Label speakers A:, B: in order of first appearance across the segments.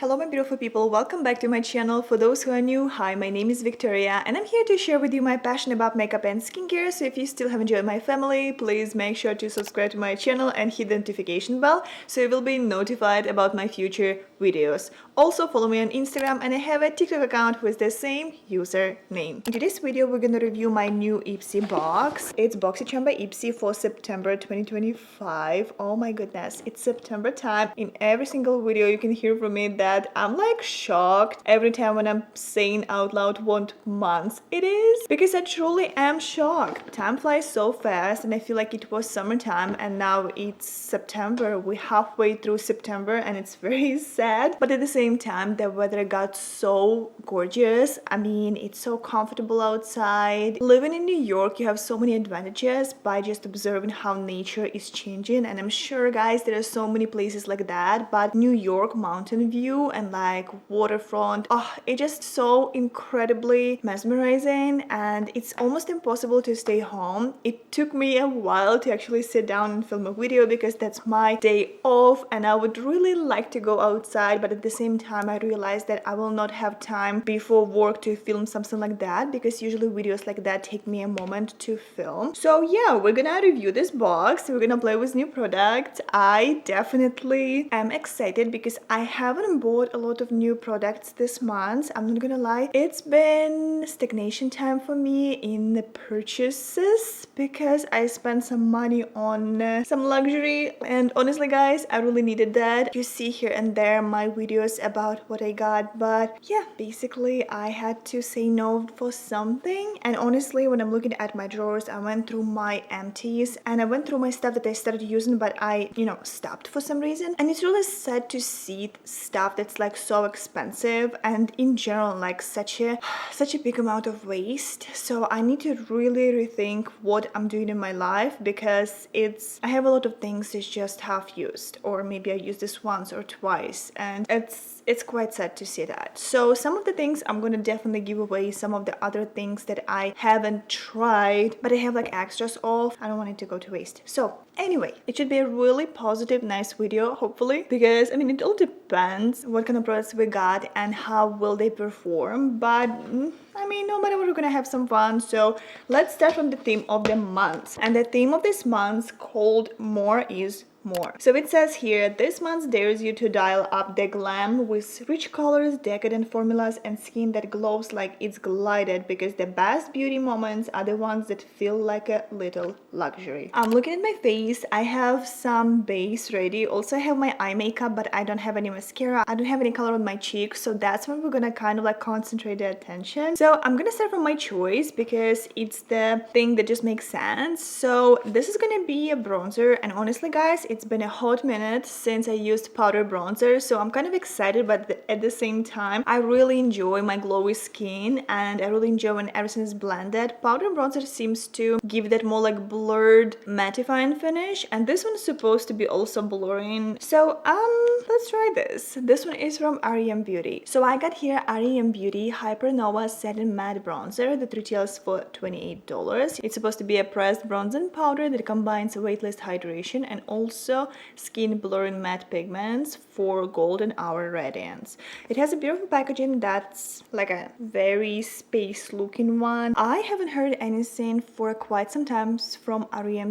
A: Hello my beautiful people, welcome back to my channel. For those who are new, hi, my name is Victoria and I'm here to share with you my passion about makeup and skincare. So if you still haven't joined my family, please make sure to subscribe to my channel and hit the notification bell so you will be notified about my future videos. Also follow me on Instagram and I have a TikTok account with the same username. In today's video we're gonna review my new IPSY box. It's BoxyCharm by IPSY for September 2025. Oh my goodness, it's September time. In every single video you can hear from me that I'm like shocked every time when I'm saying out loud what month it is, because I truly am shocked. Time flies so fast and I feel like it was summertime and now it's September. We're halfway through September and it's very sad, but at the same time the weather got so gorgeous. I mean, it's so comfortable outside. Living in New York, you have so many advantages by just observing how nature is changing, and I'm sure guys there are so many places like that, but New York Mountain View and like waterfront, oh, it's just so incredibly mesmerizing and it's almost impossible to stay home. It took me a while to actually sit down and film a video because that's my day off and I would really like to go outside, but at the same time I realized that I will not have time before work to film something like that because usually videos like that take me a moment to film. So yeah, we're gonna review this box, we're gonna play with new products. I definitely am excited because I haven't bought a lot of new products this month. I'm not gonna lie, it's been stagnation time for me in the purchases because I spent some money on some luxury, and honestly guys, I really needed that. You see here and there my videos about what I got, but yeah, basically I had to say no for something. And honestly, when I'm looking at my drawers, I went through my empties and I went through my stuff that I started using but I stopped for some reason, and it's really sad to see stuff that's like so expensive and in general like such a big amount of waste. So I need to really rethink what I'm doing in my life because I have a lot of things that's just half used, or maybe I used this once or twice, and it's quite sad to see that. So some of the things I'm gonna definitely give away, some of the other things that I haven't tried but I have like extras of, I don't want it to go to waste. So anyway, it should be a really positive, nice video, hopefully, because I mean it all depends what kind of products we got and how will they perform, but I mean, no matter what, we're gonna have some fun. So let's start from the theme of the month, and the theme of this month called More is More. So it says here, this month dares you to dial up the glam with rich colors, decadent formulas, and skin that glows like it's glided, because the best beauty moments are the ones that feel like a little luxury. I'm looking at my face. I have some base ready. Also I have my eye makeup, but I don't have any mascara. I don't have any color on my cheeks, so that's when we're gonna kind of like concentrate the attention. So I'm gonna start from my choice because it's the thing that just makes sense. So this is gonna be a bronzer, and honestly guys, it's been a hot minute since I used powder bronzer, so I'm kind of excited, but at the same time I really enjoy my glowy skin and I really enjoy when everything is blended. Powder bronzer seems to give that more like blurred mattifying finish, and this one is supposed to be also blurring. So let's try this. This one is from Beauty. So I got here Beauty Hypernova Satin Matte Bronzer that retails for $28. It's supposed to be a pressed bronzing powder that combines weightless hydration and also skin blurring matte pigments for golden hour radiance. It has a beautiful packaging that's like a very space looking one. I haven't heard anything for quite some time from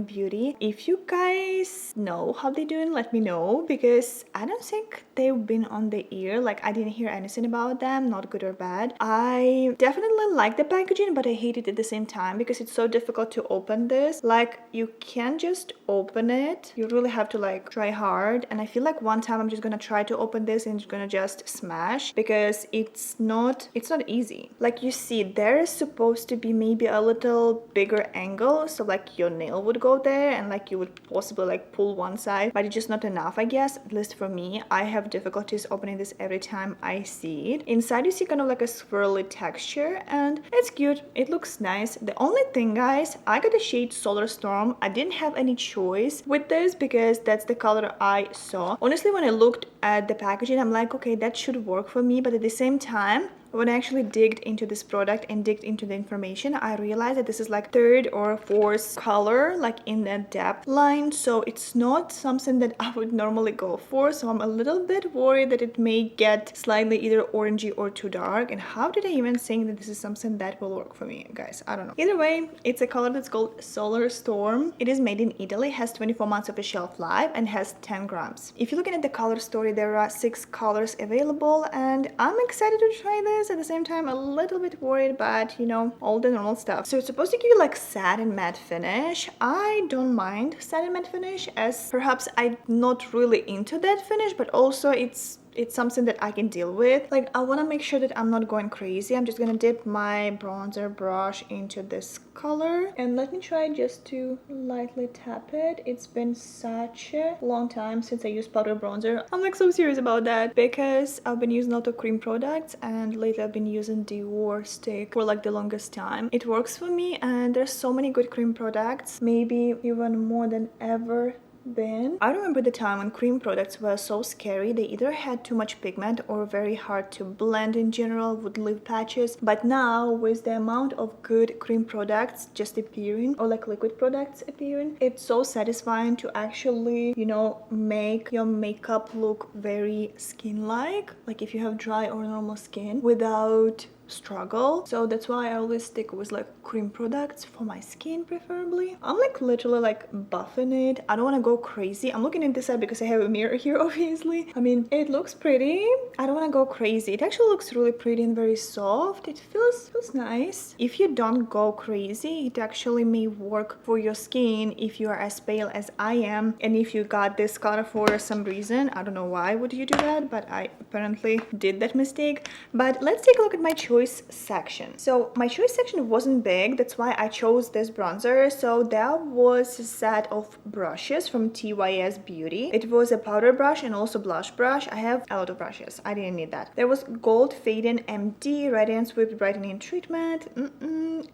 A: Beauty. If you guys know how they're doing, let me know, because I don't think they've been on the ear. Like I didn't hear anything about them, not good or bad. I definitely like the packaging, but I hate it at the same time because it's so difficult to open this. Like you can't just open it, you really have to like try hard, and I feel like one time I'm just gonna try to open this and it's gonna just smash because it's not easy. Like you see there is supposed to be maybe a little bigger angle, so like your nail would go there and like you would possibly like pull one side, but it's just not enough, I guess, at least for me. I have difficulties opening this every time I see it. Inside you see kind of like a swirly texture and it's cute, it looks nice. The only thing guys, I got the shade Solar Storm. I didn't have any choice with this because that's the color I saw. Honestly, when I looked at the packaging, I'm like, okay, that should work for me, but at the same time when I actually digged into this product and digged into the information, I realized that this is like third or fourth color, like in the depth line. So it's not something that I would normally go for. So I'm a little bit worried that it may get slightly either orangey or too dark. And how did I even think that this is something that will work for me, guys? I don't know. Either way, it's a color that's called Solar Storm. It is made in Italy, has 24 months of a shelf life, and has 10 grams. If you're looking at the color story, there are 6 colors available, and I'm excited to try this. At the same time, a little bit worried, but you know, all the normal stuff. So it's supposed to give you like satin matte finish. I don't mind satin matte finish, as perhaps I'm not really into that finish, but also it's something that I can deal with. Like, I want to make sure that I'm not going crazy. I'm just gonna dip my bronzer brush into this color, and let me try just to lightly tap it. It's been such a long time since I used powder bronzer. I'm like so serious about that, because I've been using a lot of cream products, and lately I've been using Dior stick for like the longest time. It works for me, and there's so many good cream products, maybe even more than ever been. I remember the time when cream products were so scary. They either had too much pigment or very hard to blend in general, would leave patches. But now, with the amount of good cream products just appearing, or like liquid products appearing, it's so satisfying to actually, you know, make your makeup look very skin-like, like if you have dry or normal skin, without struggle. So that's why I always stick with like cream products for my skin, preferably. I'm like literally like buffing it. I don't want to go crazy. I'm looking at this side because I have a mirror here, obviously. I mean, it looks pretty. I don't want to go crazy. It actually looks really pretty and very soft. It feels nice. If you don't go crazy, it actually may work for your skin if you are as pale as I am, and if you got this color for some reason. I don't know why would you do that, but I apparently did that mistake. But let's take a look at my choice section. So my choice section wasn't big, that's why I chose this bronzer. So there was a set of brushes from IPSY. It was a powder brush and also blush brush. I have a lot of brushes, I didn't need that. There was Gold Fading MD Radiance Whipped Brightening Treatment,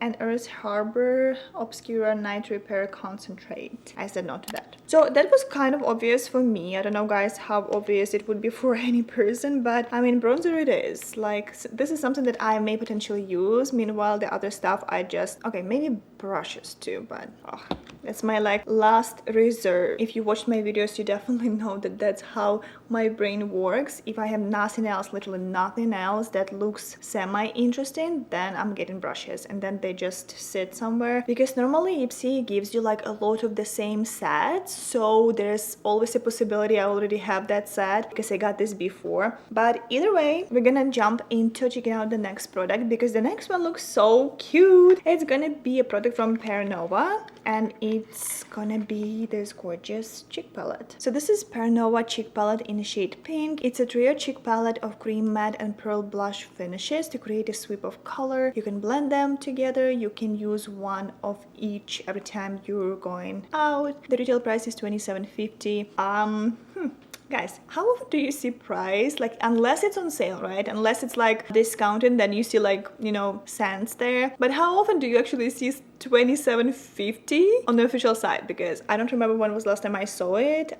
A: and Earth Harbor Obscura Night Repair Concentrate. I said no to that. So that was kind of obvious for me. I don't know, guys, how obvious it would be for any person, but I mean, bronzer it is. Like, this is something that I may potentially use. Meanwhile, the other stuff I just, okay, maybe brushes too, but that's my like last reserve. If you watched my videos, you definitely know that that's how my brain works. If I have nothing else, literally nothing else that looks semi-interesting, then I'm getting brushes, and then they just sit somewhere, because normally IPSY gives you like a lot of the same sets, so there's always a possibility I already have that set because I got this before. But either way, we're gonna jump into checking out the next product, because the next one looks so cute. It's gonna be a product from Paranova, and it's gonna be this gorgeous cheek palette. So this is Paranova cheek palette in shade pink. It's a trio cheek palette of cream, matte, and pearl blush finishes to create a sweep of color. You can blend them together. You can use one of each every time you're going out. The retail price is $27.50. Guys, how often do you see price, like, unless it's on sale, right? Unless it's like discounted, then you see like, you know, cents there. But how often do you actually see $27.50 on the official site? Because I don't remember when was the last time I saw it.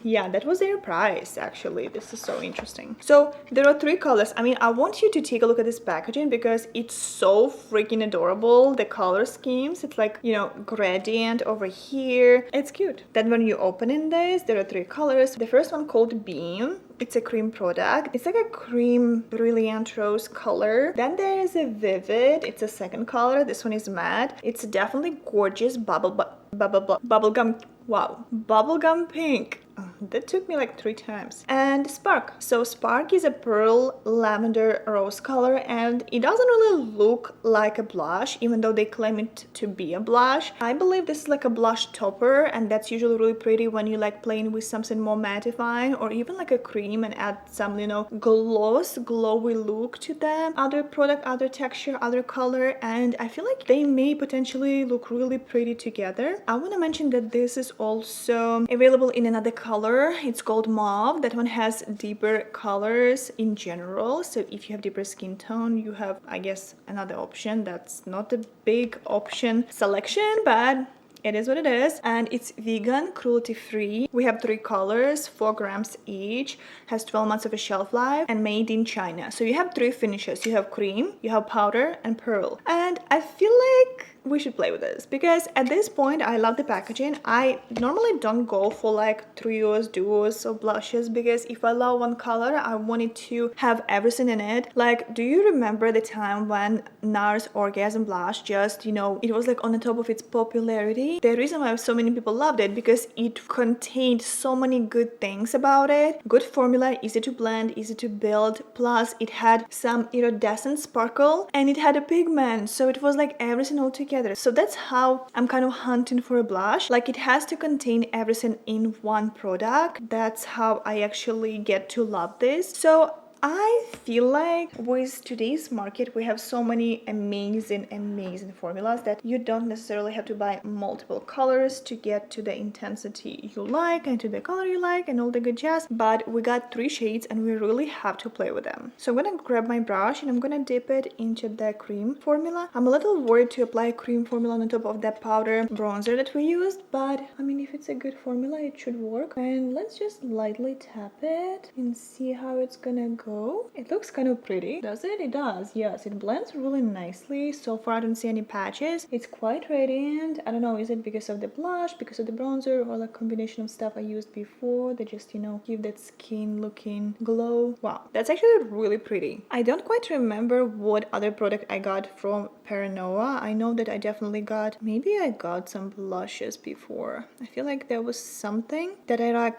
A: Yeah, that was their price actually. This is so interesting. So there are 3 colors. I mean, I want you to take a look at this packaging because it's so freaking adorable. The color schemes, it's like, you know, gradient over here. It's cute. Then when you open in this, there are 3 colors. The first one called Beam. It's a cream product. It's like a cream brilliant rose color. Then there is a Vivid. It's a second color. This one is matte. It's definitely gorgeous bubblegum. Wow, bubblegum pink. That took me like 3 times. And Spark. So Spark is a pearl lavender rose color, and it doesn't really look like a blush, even though they claim it to be a blush. I believe this is like a blush topper, and that's usually really pretty when you like playing with something more mattifying, or even like a cream and add some, you know, glowy look to them. Other product, other texture, other color, and I feel like they may potentially look really pretty together. I want to mention that this is also available in another color. It's called Mauve. That one has deeper colors in general, so if you have deeper skin tone, you have, I guess, another option. That's not a big option selection, but it is what it is. And it's vegan, cruelty free. We have 3 colors, 4 grams each, has 12 months of a shelf life, and made in China. So you have 3 finishes. You have cream, you have powder, and pearl. And I feel like we should play with this because at this point I love the packaging. I normally don't go for like trios, duos, or blushes because if I love one color, I want it to have everything in it. Like, do you remember the time when NARS Orgasm Blush just, you know, it was like on the top of its popularity? The reason why so many people loved it because it contained so many good things about it. Good formula, easy to blend, easy to build, plus it had some iridescent sparkle and it had a pigment, so it was like everything all together. So that's how I'm kind of hunting for a blush. Like, it has to contain everything in one product. That's how I actually get to love this. So I feel like with today's market, we have so many amazing formulas that you don't necessarily have to buy multiple colors to get to the intensity you like and to the color you like and all the good jazz. But we got 3 shades and we really have to play with them. So I'm gonna grab my brush and I'm gonna dip it into the cream formula. I'm a little worried to apply cream formula on top of that powder bronzer that we used, but I mean, if it's a good formula, it should work. And let's just lightly tap it and see how it's gonna go. It looks kind of pretty. Does it? It does. Yes, it blends really nicely. So far, I don't see any patches. It's quite radiant. I don't know, is it because of the blush, because of the bronzer, or like combination of stuff I used before that just, you know, give that skin looking glow. Wow, that's actually really pretty. I don't quite remember what other product I got from Paranoia. I know that I definitely got, maybe I got some blushes before. I feel like there was something that I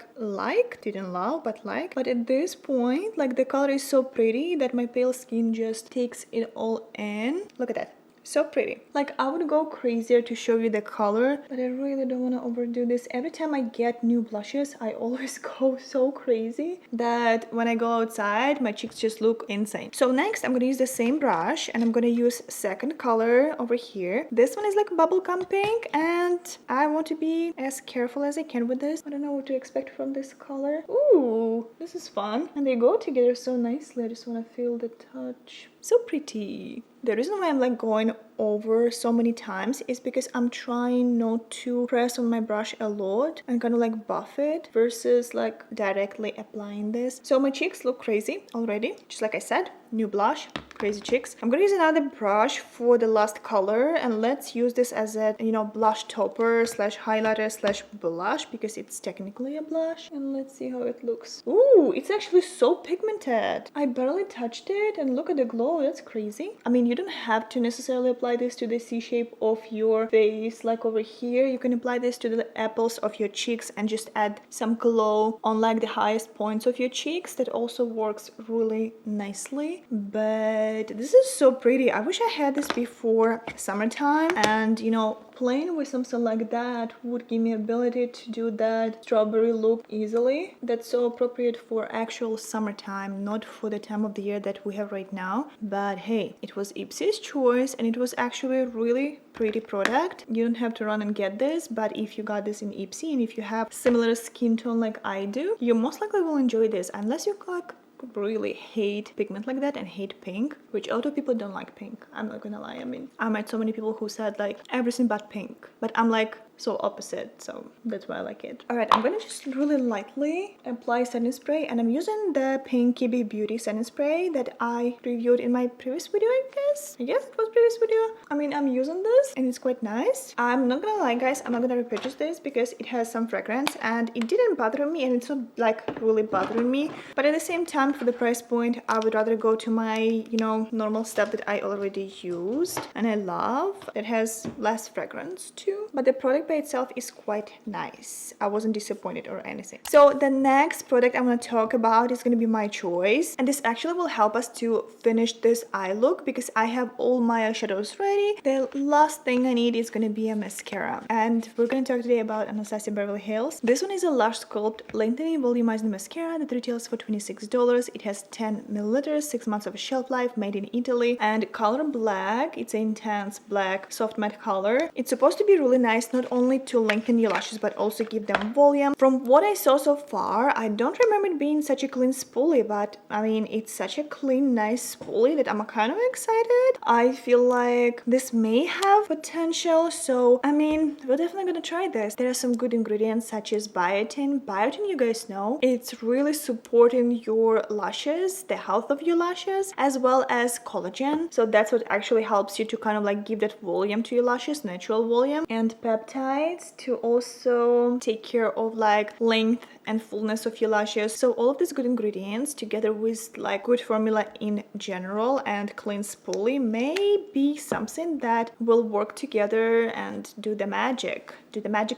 A: didn't love, but like. But at this point, like, the color is so pretty that my pale skin just takes it all in. Look at that. So pretty. Like, I would go crazier to show you the color, but I really don't want to overdo this. Every time I get new blushes, I always go so crazy that when I go outside, my cheeks just look insane. So next, I'm going to use the same brush and I'm going to use second color over here. This one is like bubblegum pink and I want to be as careful as I can with this. I don't know what to expect from this color. Ooh, this is fun. And they go together so nicely. I just want to feel the touch. So pretty. The reason why I'm like going over so many times is because I'm trying not to press on my brush a lot and kind of like buff it versus like directly applying this. So my cheeks look crazy already, just like I said. New blush, crazy cheeks. I'm gonna use another brush for the last color and let's use this as a, you know, blush topper slash highlighter slash blush because it's technically a blush. And let's see how it looks. Ooh, it's actually so pigmented. I barely touched it and look at the glow. That's crazy. I mean, you don't have to necessarily apply this to the C shape of your face like over here. You can apply this to the apples of your cheeks and just add some glow on like the highest points of your cheeks. That also works really nicely. But this is so pretty. I wish I had this before summertime, and you know, playing with something like that would give me ability to do that strawberry look easily. That's so appropriate for actual summertime, not for the time of the year that we have right now. But hey, it was IPSY's choice and it was actually a really pretty product. You don't have to run and get this, but if you got this in IPSY and if you have similar skin tone like I do, you most likely will enjoy this, unless you like really hate pigment like that and hate pink, which a lot of people don't like pink. I'm not gonna lie. I mean, I met so many people who said like everything but pink, but I'm like so opposite, so that's why I like it. All right, I'm gonna just really lightly apply setting spray, and I'm using the Pinky Beauty setting spray that I reviewed in my previous video, I guess it was previous video. I mean, I'm using this and it's quite nice. I'm not gonna lie, guys, I'm not gonna repurchase this because it has some fragrance and it didn't bother me, and it's not like really bothering me, but at the same time, for the price point, I would rather go to my, you know, normal stuff that I already used and I love. It has less fragrance too, but the product by itself is quite nice. I wasn't disappointed or anything. So the next product I'm going to talk about is going to be my choice, and this actually will help us to finish this eye look because I have all my eyeshadows ready. The last thing I need is going to be a mascara, and we're going to talk today about Anastasia Beverly Hills. This one is a Lash Sculpt Lengthening Volumizing Mascara that retails for $26. It has 10 milliliters, 6 months of shelf life, made in Italy, and color black. It's an intense black soft matte color. It's supposed to be really nice, not only only to lengthen your lashes but also give them volume. From what I saw so far, I don't remember it being such a clean spoolie, but I mean, it's such a clean, nice spoolie that I'm kind of excited. I feel like this may have potential, so I mean, we're definitely gonna try this. There are some good ingredients such as biotin. Biotin, you guys know, it's really supporting your lashes, the health of your lashes, as well as collagen. So that's what actually helps you to kind of like give that volume to your lashes, natural volume, and peptides to also take care of like length and fullness of your lashes. So all of these good ingredients together with like good formula in general and clean spoolie may be something that will work together and do the magic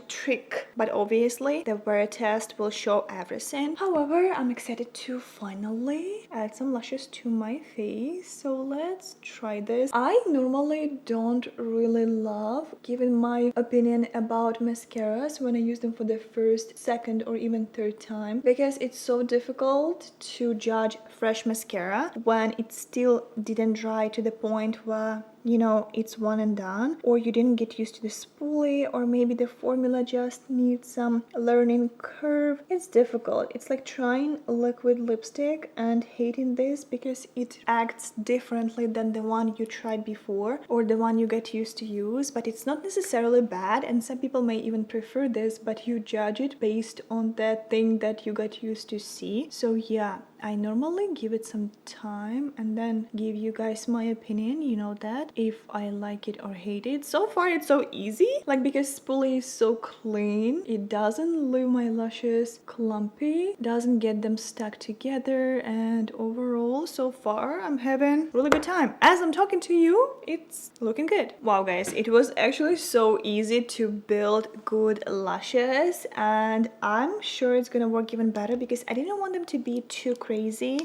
A: trick. But obviously the wear test will show everything. However, I'm excited to finally add some lashes to my face, so let's try this. I normally don't really love giving my opinion about mascaras when I use them for the first, second, or even third time, because it's so difficult to judge fresh mascara when it still didn't dry to the point where, you know, it's one and done, or you didn't get used to the spoolie, or maybe the formula just needs some learning curve. It's difficult. It's like trying liquid lipstick and hating this because it acts differently than the one you tried before or the one you get used to use. But it's not necessarily bad, and some people may even prefer this, but you judge it based on that thing that you got used to see. So yeah, I normally give it some time and then give you guys my opinion, you know, that if I like it or hate it. So far it's so easy, like because spoolie is so clean, it doesn't leave my lashes clumpy, doesn't get them stuck together, and overall so far I'm having really good time. As I'm talking to you, it's looking good. Wow guys, it was actually so easy to build good lashes, and I'm sure it's gonna work even better because I didn't want them to be too crazy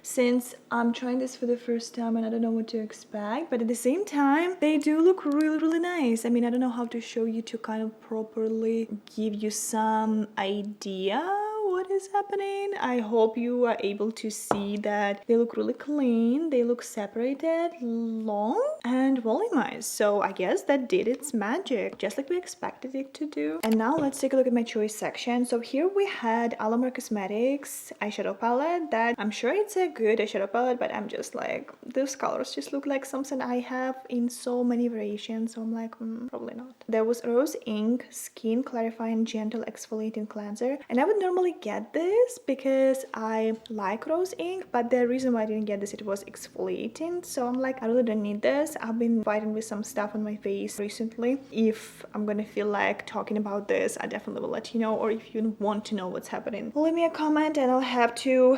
A: since I'm trying this for the first time and I don't know what to expect, but at the same time they do look really nice. I mean, I don't know how to show you to kind of properly give you some idea what is happening. I hope you are able to see that they look really clean, they look separated, long, and volumized. So I guess that did its magic, just like we expected it to do. And now let's take a look at my choice section. So here we had Alamar Cosmetics eyeshadow palette that I'm sure it's a good eyeshadow palette, but I'm just like, those colors just look like something I have in so many variations, so I'm like, probably not. There was Rose Ink Skin Clarifying Gentle Exfoliating Cleanser, and I would normally get this because I like Rose Ink, but the reason why I didn't get this, it was exfoliating, so I'm like, I really don't need this. I've been fighting with some stuff on my face recently. If I'm gonna feel like talking about this, I definitely will let you know, or if you want to know what's happening, leave me a comment and I'll have to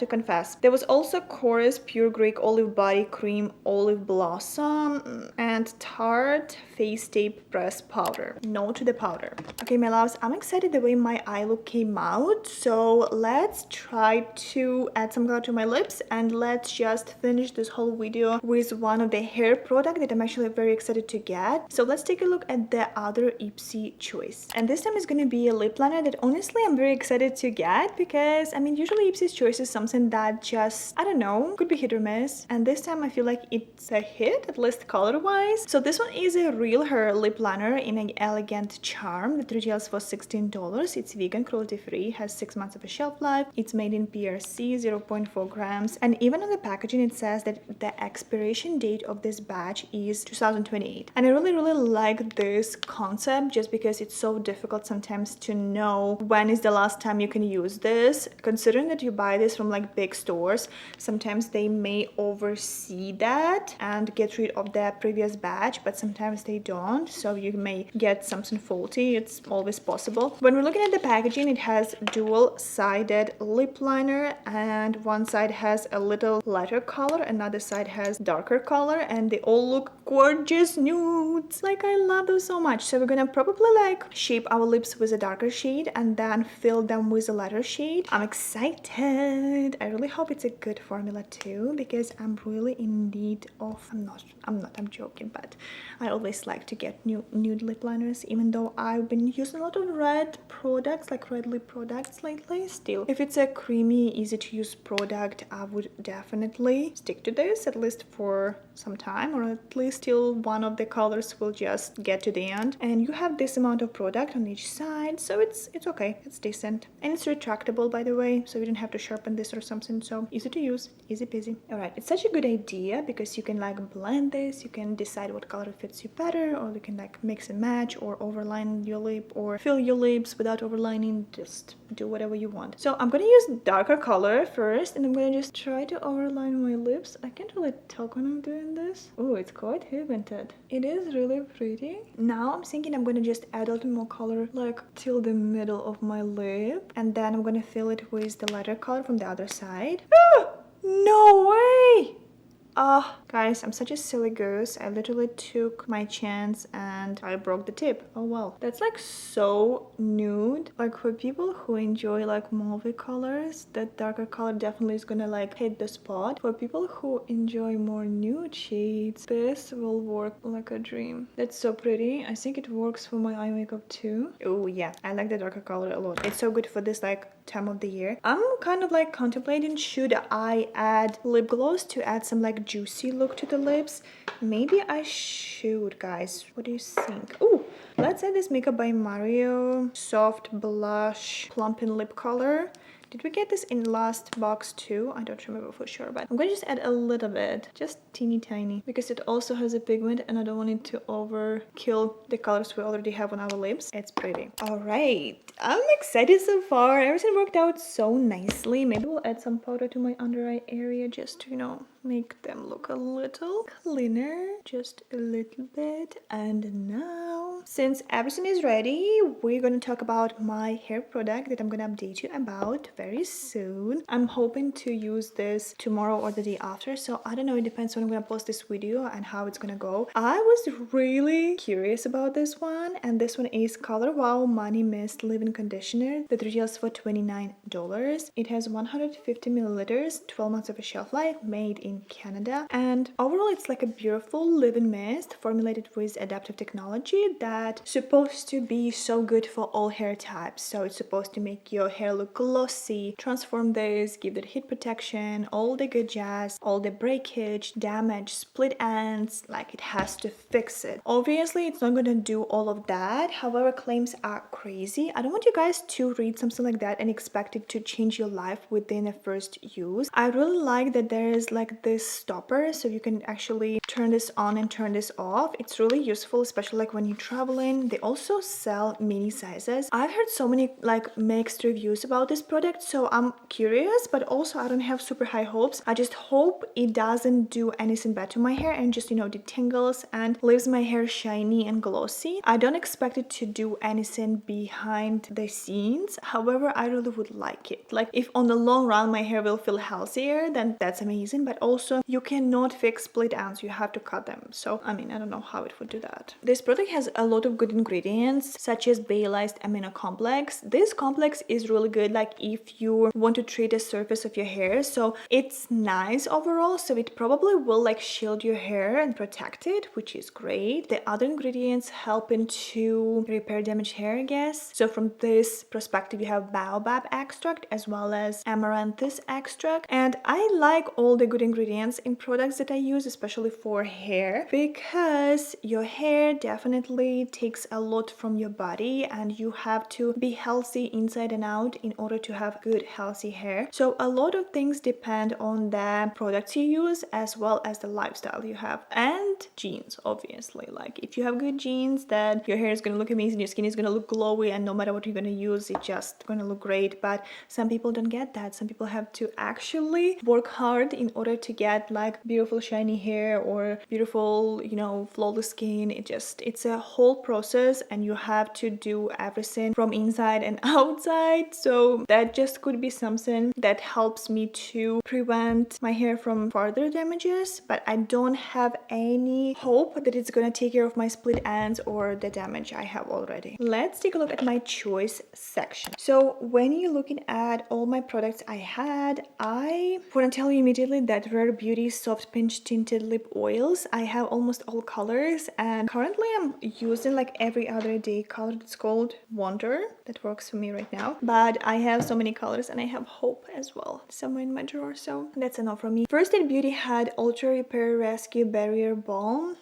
A: confess. There was also Chorus Pure Greek Olive Body Cream Olive Blossom and Tarte Face Tape Press Powder. No to the powder. Okay, my loves, I'm excited the way my eye look came out, so let's try to add some color to my lips, and let's just finish this whole video with one of the hair product that I'm actually very excited to get. So let's take a look at the other IPSY choice, and this time is going to be a lip liner that honestly I'm very excited to get because I mean, usually IPSY's choice is something that just, I don't know, could be hit or miss, and this time I feel like it's a hit, at least color wise. So this one is a real hair lip liner in an elegant charm that retails for $16. It's vegan, cruelty free, has 6 months of a shelf life, it's made in PRC, 0.4 grams, and even on the packaging it says that the expiration date of this batch is 2028. And I really like this concept just because it's so difficult sometimes to know when is the last time you can use this. Considering that you buy this from like big stores, sometimes they may oversee that and get rid of their previous batch, but sometimes they don't, so you may get something faulty. It's always possible. When we're looking at the packaging, it has dual-sided lip liner, and one side has a little lighter color, another side has darker color, and they all look gorgeous nudes. Like, I love those so much. So we're gonna probably like shape our lips with a darker shade and then fill them with a lighter shade. I'm excited. I really hope it's a good formula too, because I'm really in need of, I'm joking, but I always like to get nude lip liners, even though I've been using a lot of red products, like red lip products products lately. Still, if it's a creamy, easy to use product, I would definitely stick to this at least for some time, or at least till one of the colors will just get to the end. And you have this amount of product on each side, so it's okay, it's decent. And it's retractable, by the way, so you don't have to sharpen this or something, so easy to use, easy peasy. All right, it's such a good idea because you can like blend this, you can decide what color fits you better, or you can like mix and match, or overline your lip, or fill your lips without overlining. Just do whatever you want. So I'm gonna use darker color first, and I'm gonna just try to overline my lips. I can't really talk when I'm doing this. Oh, it's quite pigmented. It is really pretty. Now I'm thinking I'm gonna just add a little more color like till the middle of my lip, and then I'm gonna fill it with the lighter color from the other side. Ah! No way! Guys, I'm such a silly goose. I literally took my chance and I broke the tip. Oh well. That's like so nude. Like for people who enjoy like mauve colors, that darker color definitely is gonna like hit the spot. For people who enjoy more nude shades, this will work like a dream. That's so pretty. I think it works for my eye makeup too. Oh yeah, I like the darker color a lot. It's so good for this like time of the year. I'm kind of like contemplating, should I add lip gloss to add some like juicy look to the lips? Maybe I should, guys. What do you think? Oh, let's add this Makeup by Mario soft blush plumping lip color. Did we get this in last box too? I don't remember for sure, but I'm gonna just add a little bit, just teeny tiny, because it also has a pigment and I don't want it to overkill the colors we already have on our lips. It's pretty. All right, I'm excited so far. Everything worked out so nicely. Maybe we'll add some powder to my under eye area just to, you know, make them look a little cleaner, just a little bit. And now, since everything is ready, we're gonna talk about my hair product that I'm gonna update you about very soon. I'm hoping to use this tomorrow or the day after, so I don't know, it depends when I'm gonna post this video and how it's gonna go. I was really curious about this one, and this one is Color Wow Money Mist Leave-In Conditioner that retails for $29. It has 150 milliliters, 12 months of a shelf life, made in Canada, and overall it's like a beautiful leave-in mist formulated with adaptive technology that's supposed to be so good for all hair types. So it's supposed to make your hair look glossy, transform this, give it heat protection, all the good jazz, all the breakage, damage, split ends, like it has to fix it. Obviously it's not gonna do all of that, however claims are crazy. I don't want you guys to read something like that and expect it to change your life within a first use. I really like that there is like this stopper, so you can actually turn this on and turn this off. It's really useful, especially like when you're traveling. They also sell mini sizes. I've heard so many like mixed reviews about this product, so I'm curious, but also I don't have super high hopes. I just hope it doesn't do anything bad to my hair and just, you know, detangles and leaves my hair shiny and glossy. I don't expect it to do anything behind the scenes. However, I really would like it. Like if on the long run my hair will feel healthier, then that's amazing, but also you cannot fix split ends, you have to cut them. So I mean, I don't know how it would do that. This product has a lot of good ingredients such as bayalized amino complex. This complex is really good like if you want to treat the surface of your hair, so it's nice overall. So it probably will like shield your hair and protect it, which is great. The other ingredients helping to repair damaged hair, I guess. So from this perspective you have baobab extract as well as amaranthus extract, and I like all the good ingredients in products that I use, especially for hair, because your hair definitely takes a lot from your body and you have to be healthy inside and out in order to have good healthy hair. So a lot of things depend on the products you use as well as the lifestyle you have, and genes obviously. Like if you have good genes, then your hair is gonna look amazing, your skin is gonna look glowy, and no matter what you're gonna use, it's just gonna look great. But some people don't get that. Some people have to actually work hard in order to get like beautiful shiny hair or beautiful, you know, flawless skin. It's a whole process and you have to do everything from inside and outside. So that just could be something that helps me to prevent my hair from further damages, but I don't have any any hope that it's gonna take care of my split ends or the damage I have already. Let's take a look at my choice section. So when you're looking at all my products I had, I want to tell you immediately that Rare Beauty Soft Pinch Tinted Lip Oils, I have almost all colors, and currently I'm using like every other day color. It's called Wonder. That works for me right now. But I have so many colors and I have Hope as well somewhere in my drawer, so that's enough for me. First Aid Beauty had Ultra Repair Rescue Barrier Balm.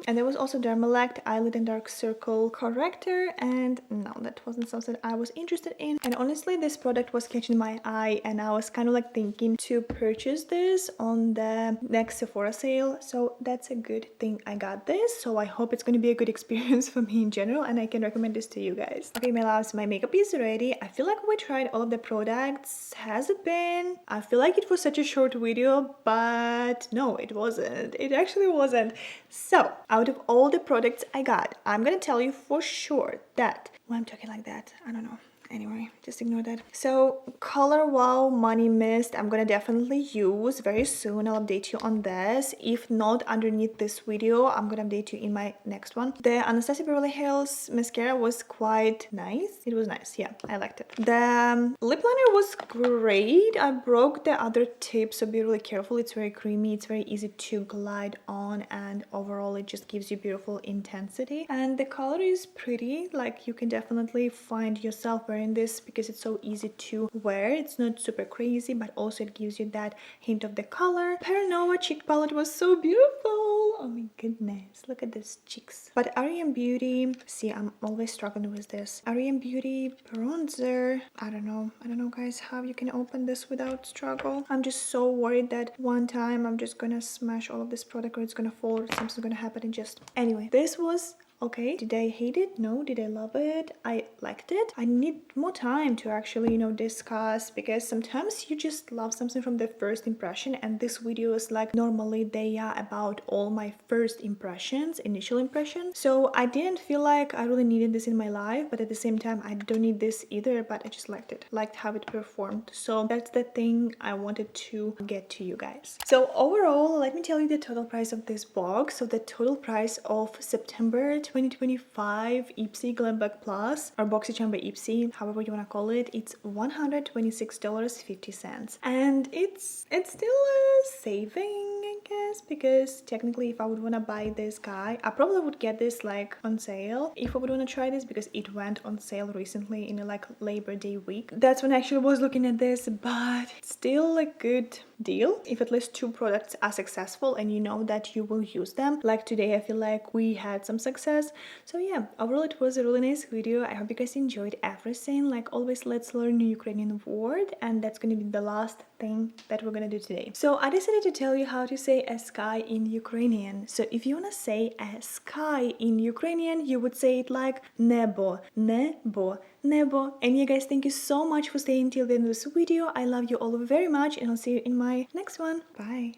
A: And there was also Dermalect Eyelid and Dark Circle Corrector, and no, that wasn't something I was interested in. And honestly, this product was catching my eye and I was kind of like thinking to purchase this on the next Sephora sale, so that's a good thing I got this. So I hope it's going to be a good experience for me in general and I can recommend this to you guys. Okay, my loves, my makeup is ready. I feel like we tried all of the products. Has it been? I feel like it was such a short video, but no, it wasn't. It actually wasn't. So out of all the products I got, I'm gonna tell you for sure that, why I'm talking like that, I don't know. Anyway, just ignore that. So Color Wow Money Mist, I'm gonna definitely use very soon. I'll update you on this. If not underneath this video, I'm gonna update you in my next one. The Anastasia Beverly Hills mascara was quite nice. It was nice, yeah, I liked it. The lip liner was great. I broke the other tip, so be really careful. It's very creamy, it's very easy to glide on, and overall it just gives you beautiful intensity. And the color is pretty, like you can definitely find yourself wearing this because it's so easy to wear. It's not super crazy, but also it gives you that hint of the color. Paranoia cheek palette was so beautiful. Oh my goodness, look at these cheeks. But R.E.M. Beauty, see, I'm always struggling with this. R.E.M. Beauty bronzer, I don't know guys how you can open this without struggle. I'm just so worried that one time I'm just gonna smash all of this product or it's gonna fall or something's gonna happen and just... Anyway, this was okay. Did I hate it? No. Did I love it? I liked it. I need more time to actually, you know, discuss, because sometimes you just love something from the first impression, and this video is like, normally they are about all my first impressions, initial impressions. So I didn't feel like I really needed this in my life, but at the same time I don't need this either, but I just liked it, liked how it performed. So that's the thing I wanted to get to you guys. So overall, let me tell you the total price of this box. So the total price of September 2025 IPSY Glam Bag Plus, or BoxyCharm by IPSY, however you want to call it, it's $126.50, and it's still a saving, I guess, because technically if I would want to buy this guy, I probably would get this like on sale if I would want to try this, because it went on sale recently in a like Labor Day week. That's when I actually was looking at this, but it's still a good deal if at least two products are successful and you know that you will use them. Like today, I feel like we had some success. So yeah, overall it was a really nice video. I hope you guys enjoyed everything. Like always, let's learn new Ukrainian word, and that's gonna be the last thing that we're gonna do today. So I decided to tell you how to say a sky in Ukrainian. So if you wanna say a sky in Ukrainian, you would say it like nebo, nebo, nebo. And yeah guys, thank you so much for staying till the end of this video. I love you all very much, and I'll see you in my next one. Bye.